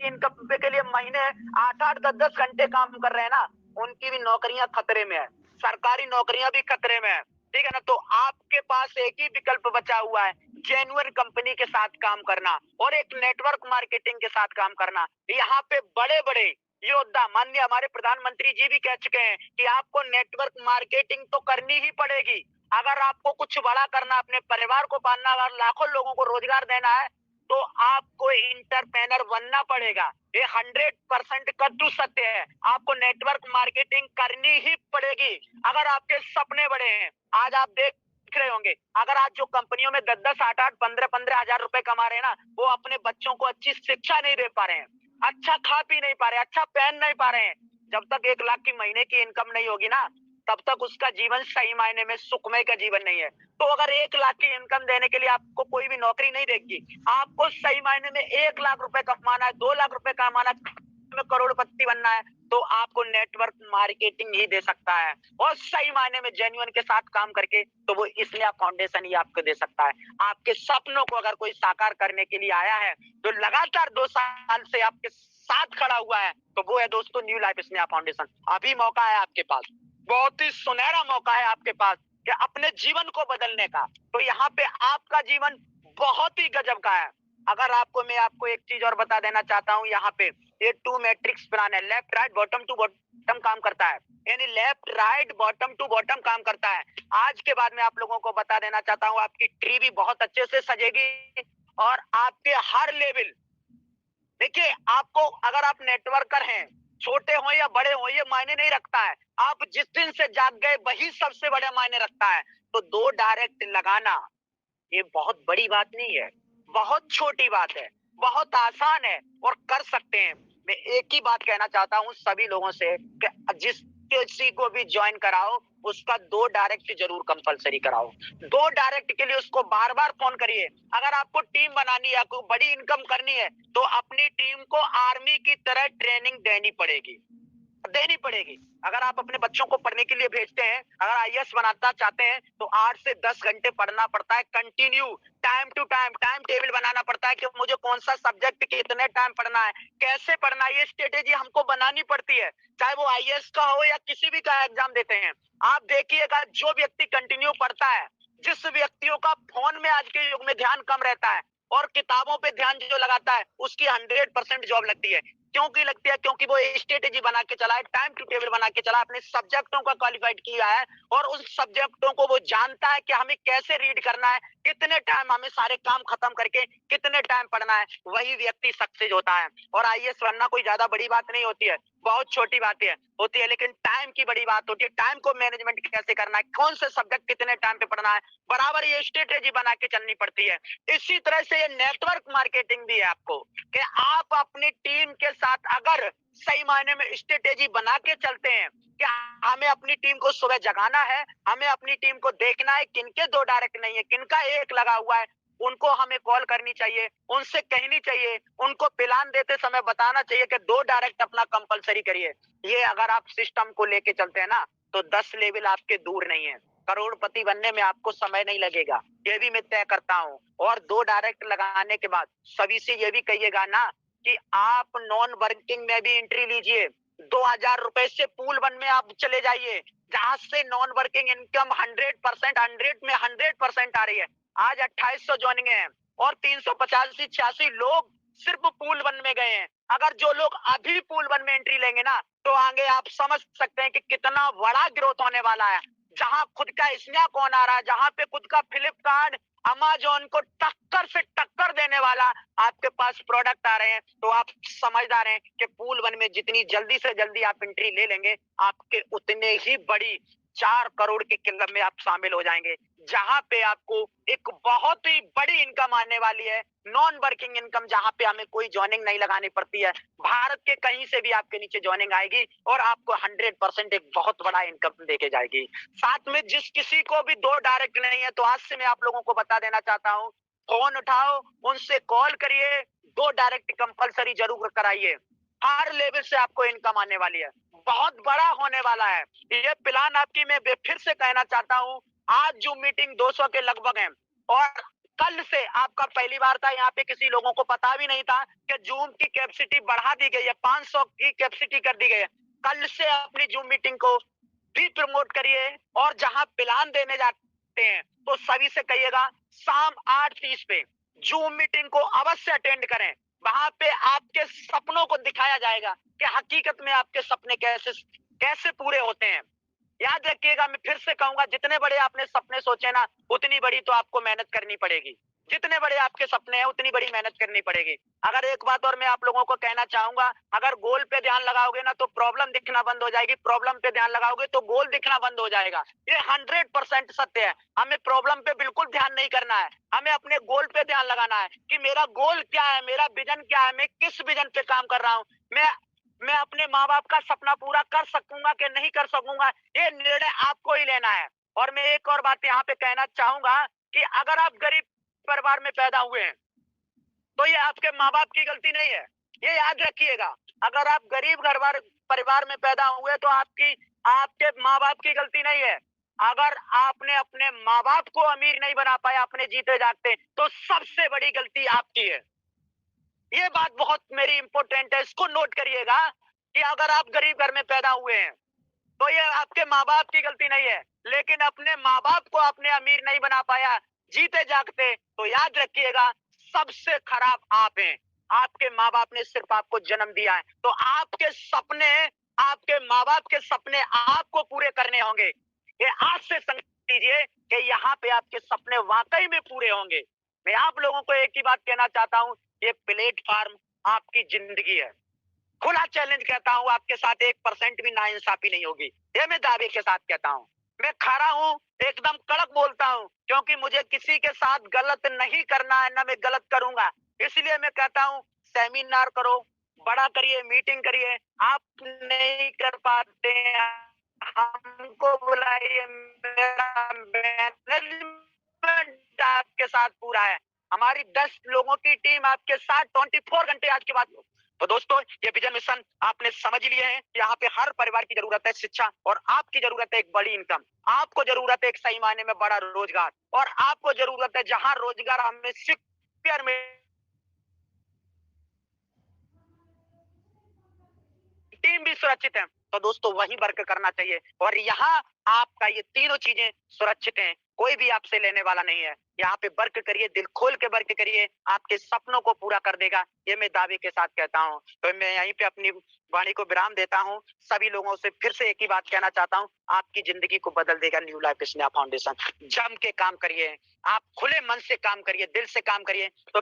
की इनकम पे के लिए महीने 8-8, 10-10 घंटे काम कर रहे हैं ना, उनकी भी नौकरियां खतरे में है, सरकारी नौकरियां भी खतरे में है, ठीक है ना। तो आपके पास एक ही विकल्प बचा हुआ है, जेन्युइन कंपनी के साथ काम करना और एक नेटवर्क मार्केटिंग के साथ काम करना। यहाँ पे बड़े बड़े योद्धा माननीय हमारे प्रधानमंत्री जी भी कह चुके हैं कि आपको नेटवर्क मार्केटिंग तो करनी ही पड़ेगी। अगर आपको कुछ बड़ा करना, अपने परिवार को पालना, अगर लाखों लोगों को रोजगार देना है, तो आपको इंटरप्रेनर बनना पड़ेगा। ये 100% कद्दू सत्य है। आपको नेटवर्क मार्केटिंग करनी ही पड़ेगी अगर आपके सपने बड़े हैं। आज आप देख रहे होंगे, अगर आज जो कंपनियों में 10-10, 8-8, 15-15 हजार रुपए कमा रहे हैं ना, वो अपने बच्चों को अच्छी शिक्षा नहीं दे पा रहे हैं, अच्छा खा पी नहीं पा रहे, अच्छा पहन नहीं पा रहे हैं। जब तक 1 लाख की महीने की इनकम नहीं होगी ना, तब तक उसका जीवन सही मायने में सुखमय का जीवन नहीं है। तो अगर 1 लाख की इनकम देने के लिए आपको कोई भी नौकरी नहीं देगी, आपको सही मायने में 1 लाख रुपए कमाना है, 2 लाख रुपए कमाना है, करोड़पति बनना है, तो आपको नेटवर्क मार्केटिंग ही दे सकता है। और सही मायने में जेन्युइन के साथ काम करके, तो वो इसलिए फाउंडेशन ही आपको दे सकता है। आपके सपनों को अगर कोई साकार करने के लिए आया है, जो लगातार 2 साल से आपके साथ खड़ा हुआ है, तो वो है दोस्तों न्यू लाइफ स्नेहा फाउंडेशन। अभी मौका है आपके पास, बहुत ही सुनहरा मौका है आपके पास कि अपने जीवन को बदलने का। तो यहाँ पे आपका जीवन बहुत ही गजब का है। अगर मैं आपको एक चीज और बता देना चाहता हूँ, यहाँ पे ये 2 मैट्रिक्स प्लान है, left right bottom to bottom काम करता है, यानी left right bottom to bottom काम करता है। आज के बाद में आप लोगों को बता देना चाहता हूँ, आपकी ट्री भी बहुत अच्छे से सजेगी और आपके हर लेवल, देखिए आपको, अगर आप नेटवर्कर हैं, छोटे हो या बड़े हो, ये मायने नहीं रखता है। आप जिस दिन से जाग गए वही सबसे बड़ा मायने रखता है। तो 2 डायरेक्ट लगाना ये बहुत बड़ी बात नहीं है, बहुत छोटी बात है, बहुत आसान है और कर सकते हैं। मैं एक ही बात कहना चाहता हूँ सभी लोगों से कि जिस किसी को भी ज्वाइन कराओ, उसका 2 डायरेक्ट जरूर कंपलसरी कराओ। 2 डायरेक्ट के लिए उसको बार-बार फोन करिए। अगर आपको टीम बनानी है, आपको बड़ी इनकम करनी है, तो अपनी टीम को आर्मी की तरह ट्रेनिंग देनी पड़ेगी। अगर आप अपने बच्चों को पढ़ने के लिए भेजते हैं, अगर आईएएस बनाना चाहते हैं, तो 8 से 10 घंटे पढ़ना पड़ता है continue, time to time, time table बनाना पड़ता है कि मुझे कौन सा सब्जेक्ट कितने टाइम पढ़ना है, कैसे पढ़ना है, ये स्ट्रेटेजी हमको बनानी पड़ती है। चाहे वो आईएएस का हो या किसी भी का एग्जाम देते हैं, आप देखिएगा जो व्यक्ति कंटिन्यू पढ़ता है, जिस व्यक्तियों का फोन में आज के युग में ध्यान कम रहता है और किताबों पे ध्यान जो लगाता है, उसकी 100% जॉब लगती है। क्यों की लगती है? क्योंकि वो स्ट्रेटेजी बना के चला है, टाइम टू टेबल बना के चला, अपने सब्जेक्टों का क्वालिफाइड किया है और उन सब्जेक्टों को वो जानता है कि हमें कैसे रीड करना है, कितने टाइम हमें सारे काम खत्म करके कितने टाइम पढ़ना है, वही व्यक्ति सक्सेस होता है। और आईएएस बनना कोई ज्यादा बड़ी बात नहीं होती है, बहुत छोटी बातें होती है, लेकिन टाइम की बड़ी बात होती है। टाइम को मैनेजमेंट कैसे करना है, कौन से सब्जेक्ट कितने टाइम पे पढ़ना है, बराबर ये स्ट्रेटेजी बना के चलनी पड़ती है। इसी तरह से ये नेटवर्क मार्केटिंग भी है आपको, कि आप अपनी टीम के साथ अगर सही मायने में स्ट्रेटेजी बना के चलते हैं कि हमें अपनी टीम को सुबह जगाना है, हमें अपनी टीम को देखना है किनके 2 डायरेक्ट नहीं है, किनका 1 लगा हुआ है, उनको हमें कॉल करनी चाहिए, उनसे कहनी चाहिए, उनको प्लान देते समय बताना चाहिए कि 2 डायरेक्ट अपना कंपलसरी करिए। ये अगर आप सिस्टम को लेके चलते हैं ना, तो 10 लेवल आपके दूर नहीं है, करोड़पति बनने में आपको समय नहीं लगेगा, ये भी मैं तय करता हूँ। और 2 डायरेक्ट लगाने के बाद सभी से ये भी कहिएगा ना कि आप नॉन वर्किंग में भी एंट्री लीजिए, 2000 रुपए से पूल 1 में आप चले जाइए, जहां से नॉन वर्किंग इनकम 100%, 100 में 100% आ रही है। आज 2800 ज्वाइनिंग है और 350 से 86 लोग सिर्फ पूल 1 में गए हैं। अगर जो लोग अभी पूल 1 में एंट्री लेंगे ना, तो आगे आप समझ सकते हैं कि कितना बड़ा ग्रोथ होने वाला है। जहां खुद का स्नेहा कौन आ रहा है, जहां पे खुद का फ्लिपकार्ट, अमेज़न को टक्कर से टक्कर देने वाला आपके पास प्रोडक्ट आ रहे हैं, तो आप समझदार हैं कि पूल 1 में जितनी जल्दी से जल्दी आप एंट्री ले लेंगे, आपके उतने ही बड़ी 4 करोड़ के क्लब में आप शामिल हो जाएंगे, जहां पे आपको एक बहुत ही बड़ी इनकम आने वाली है, नॉन वर्किंग इनकम, जहां पे हमें कोई जॉइनिंग नहीं लगानी पड़ती है। भारत के कहीं से भी आपके नीचे जॉइनिंग आएगी और आपको 100% एक बहुत बड़ा इनकम देके जाएगी। साथ में जिस किसी को भी 2 डायरेक्ट नहीं है, तो आज से मैं आप लोगों को बता देना चाहता हूँ, फोन उठाओ, उनसे कॉल करिए, 2 डायरेक्ट कंपलसरी जरूर कराइए। हर लेवल से आपको इनकम आने वाली है, बहुत बड़ा होने वाला है ये प्लान आपकी। मैं फिर से कहना चाहता हूँ, आज जो मीटिंग 200 के लगभग है और कल से आपका पहली बार था, यहाँ पे किसी लोगों को पता भी नहीं था कि जूम की कैपेसिटी बढ़ा दी गई है, 500 की कैपेसिटी कर दी गई है। कल से अपनी जूम मीटिंग को भी प्रमोट करिए और जहां प्लान देने जाते हैं तो सभी से कहिएगा शाम 8:30 पे जूम मीटिंग को अवश्य अटेंड करें। वहां पे आपके सपनों को दिखाया जाएगा कि हकीकत में आपके सपने कैसे कैसे पूरे होते हैं। याद रखिएगा, मैं फिर से कहूंगा, जितने बड़े आपने सपने सोचे ना, उतनी बड़ी तो आपको मेहनत करनी पड़ेगी। जितने बड़े आपके सपने हैं उतनी बड़ी मेहनत करनी पड़ेगी। अगर एक बात और मैं आप लोगों को कहना चाहूंगा, अगर गोल पे ध्यान लगाओगे ना तो प्रॉब्लम दिखना बंद हो जाएगी, प्रॉब्लम पे ध्यान लगाओगे तो गोल दिखना बंद हो जाएगा। ये 100% सत्य है। हमें प्रॉब्लम पे बिल्कुल ध्यान नहीं करना है, हमें अपने गोल पे ध्यान लगाना है कि मेरा गोल क्या है, मेरा विजन क्या है, मैं किस विजन पे काम कर रहा हूँ, मैं अपने माँ बाप का सपना पूरा कर सकूंगा कि नहीं कर सकूंगा, ये निर्णय आपको ही लेना है। और मैं एक और बात यहाँ पे कहना चाहूंगा कि अगर आप गरीब परिवार में पैदा हुए हैं तो ये आपके माँ बाप की गलती नहीं है, ये याद रखिएगा। अगर आप गरीब परिवार में पैदा हुए तो आपके माँ बाप की गलती नहीं है। अगर आपने अपने माँ बाप को अमीर नहीं बना पाया अपने जीते जागते, तो सबसे बड़ी गलती आपकी है। ये बात बहुत मेरी इंपॉर्टेंट है, इसको नोट करिएगा कि अगर आप गरीब घर में पैदा हुए हैं तो ये आपके माँ बाप की गलती नहीं है, लेकिन अपने माँ बाप को आपने अमीर नहीं बना पाया जीते जागते, तो याद रखिएगा सबसे खराब आप हैं। आपके माँ बाप ने सिर्फ आपको जन्म दिया है, तो आपके सपने, आपके माँ बाप के सपने आपको पूरे करने होंगे। ये आज से संकल्प लीजिए कि यहाँ पे आपके सपने वाकई में पूरे होंगे। मैं आप लोगों को एक ही बात कहना चाहता हूँ, ये प्लेटफॉर्म आपकी जिंदगी है। खुला चैलेंज कहता हूँ, आपके साथ 1% भी नाइंसाफी नहीं होगी, ये मैं दावे के साथ कहता हूँ। मैं खड़ा हूँ, एकदम कड़क बोलता हूँ, क्योंकि मुझे किसी के साथ गलत नहीं करना है, ना मैं गलत करूंगा। इसलिए मैं कहता हूँ सेमिनार करो, बड़ा करिए, मीटिंग करिए। आप नहीं कर पाते हैं, हमको बुलाइए, मेरा मैनेजमेंट आपके साथ पूरा है। हमारी 10 लोगों की टीम आपके साथ 24 घंटे आज के बाद। तो दोस्तों, ये विजन मिशन आपने समझ लिए हैं। यहाँ पे हर परिवार की जरूरत है शिक्षा, और आपकी जरूरत है एक बड़ी इनकम, आपको जरूरत है एक सही मायने में बड़ा रोजगार, और आपको जरूरत है जहां रोजगार हमें सिक्योर में, टीम भी सुरक्षित है, तो दोस्तों वही वर्क करना चाहिए। और यहाँ आपका ये तीनों चीजें सुरक्षित हैं, कोई भी आपसे लेने वाला नहीं है। यहाँ पे वर्क करिए, दिल खोल के वर्क करिए, आपके सपनों को पूरा कर देगा, ये मैं दावे के साथ कहता हूँ। तो मैं यहीं पे अपनी वाणी को विराम देता हूँ। सभी लोगों से फिर से एक ही बात कहना चाहता हूँ, आपकी जिंदगी को बदल देगा न्यू लाइफ स्नेहा फाउंडेशन। जम के काम करिए, आप खुले मन से काम करिए, दिल से काम करिए, तो